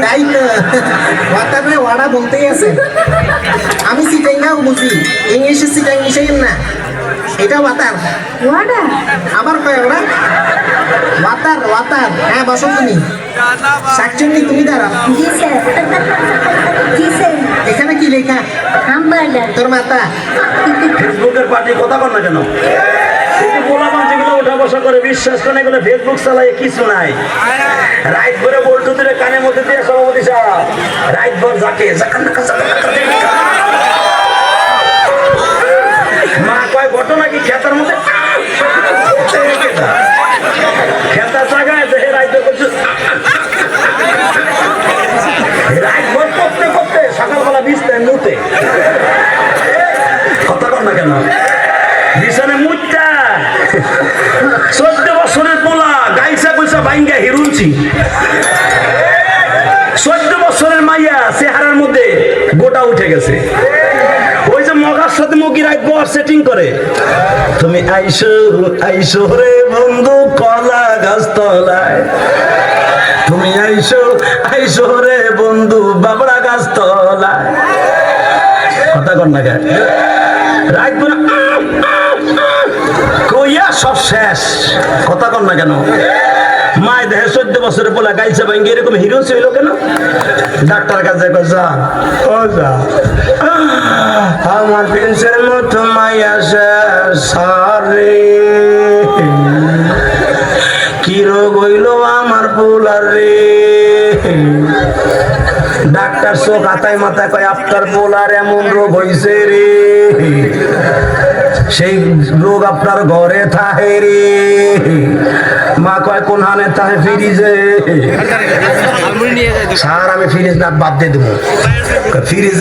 তাই তো ওয়াটারে ওয়াড়া বলতেই আছে। আমি সিটাইঙ্গাও বুঝি, ইংলিশে সিটাই মিশাইন না। এটা ওয়াটার ওয়াডা আবার কয় ওরা ওয়াটার ওয়াটার। হ্যাঁ বসো তুমি, শাকচুন্নি তুমি দাঁড়াও। জি স্যার। জি স্যার। এখানে কি লেখা? হামবার্গার। তোর মাতা ফেসবুকের পার্টি কথা কর না কেন? পোলাপান যেগুলো উঠা বসা করে বিশ্বাস করে এগুলো ফেসবুক চালায় কিছু নাই। রাইট ভরে বলতো দিলে কানের মধ্যে দিয়ে সভাপতি সাহেব রাইট ভর যাকে মা কয় ঘটনা কি খেতার মধ্যে খেতা জায়গায় যে রাইট করছে রাইট ভর করতে করতে সকালবেলা বিছতে নুতে কথা কর না কেন? বিছানে মুচ্চা 14 বছরের পোলা গাইসা কইসা বাইঙ্গা হিরুনছি। 14 বছরের মাইয়া চেহারার মধ্যে গোটা উঠে গেছে। ওই যে মগার সাথে মুগি রাখবো সেটিং করে তুমি আইসো আইসো রে বন্ধু কলা গাছ তলায়, তুমি আইসো আইসো রে বন্ধু বাবড়া গাছ তলায়। কথা কর না কেন? রাখবো না কইয়া সব শেষ। কথা কর না কেন? মায় দেহে 14 বছরে বলা গাইছে ভাই এরকম হিরো ছিল কেন? ডাক্তার কাছে যা ও যা আমার প্রিন্সের মতো মাইয়া সারে কি রোগ হইল আমার পোলার রে। ডাক্তার চোখ হাতায় মাথায় কয় আপনার পোলার এমন রোগ হইছে রে, সেই রোগ আপনার ঘরে থাহে রে। মা কয় কোন হানে থাহে? ফ্রিজে। স্যার আমি ফ্রিজ না বাদ দিয়ে দেবো। ফ্রিজ